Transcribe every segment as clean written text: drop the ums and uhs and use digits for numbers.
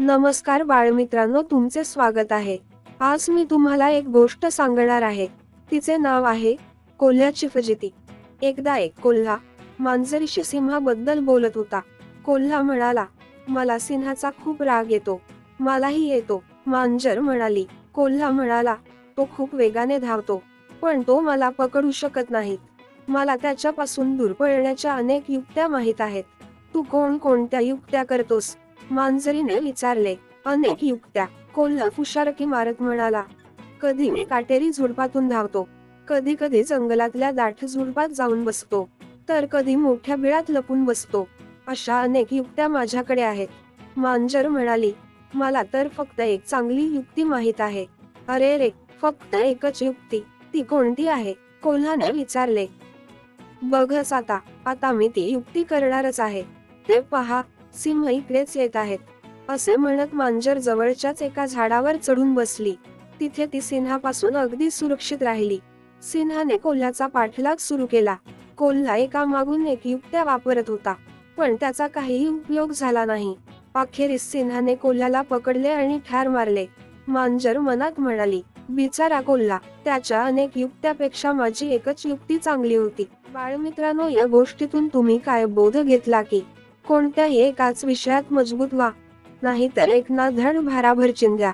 नमस्कार बाळमित्रांनो, तुमचे स्वागत आहे। आज मी तुम्हाला एक गोष्ट सांगणार आहे। तिचे नाव आहे कोल्ह्याची फजिती। एकदा एक कोल्हा मांजरीशी सिंहाबद्दल बोलत होता। कोल्हा म्हणाला, मला सिंहाचा खूप राग येतो। मलाही येतो, मांजर म्हणाली। कोल्हा म्हणाला, तो खूप वेगाने धावतो, पण तो मला पकडू शकत नाही। मला त्याच्यापासून दूर पळण्याच्या अनेक युक्त्या माहित आहेत। तू कोणत्या युक्त्या करतोस? मांजरीने विचारले। अनेक युक्त्या, कोल्हा फुशारकी मारत म्हणाला। कधी मी काटेरी झुडपातून धावतो, कधी कधी जंगलातल्या दाट झुडपात जाऊन बसतो, तर कधी मोठ्या बिळात लपून बसतो। अशा अनेक युक्त्या माझ्याकडे आहेत। मांजर म्हणाली, मला तर फक्त एक चांगली युक्ती माहित आहे। अरे रे, फक्त एकच युक्ती? ती कोणती आहे? कोल्हाने विचारले। बघच आता, आता मी ती युक्ती करणारच आहे। ते पहा, सिंह इकडेच येत आहेत, असे म्हणत मांजर जवळच्याच एका झाडावर चढून बसली। तिथे ती सिंहापासून अगदी सुरक्षित राहिली। सिंहाने कोल्ह्याचा पाठलाग सुरू केला। कोल्हा एकामागून एक युक्त्या वापरत होता, पण त्याचा काहीही उपयोग झाला नाही। अखेरीस सिंहाने कोल्ह्याला पकडले आणि ठार मारले। मांजर मनात म्हणाली, बिचारा कोल्हा, त्याच्या अनेक युक्त्यापेक्षा माझी एकच युक्ती चांगली होती। बाळमित्रांनो, या गोष्टीतून तुम्ही काय बोध घेतला की कोणत्याही एकाच विषयात मजबूत व्हा, नाहीतर एक ना धड भाराभर चिंध्या।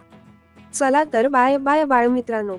चला तर बाय बाय बाळमित्रांनो।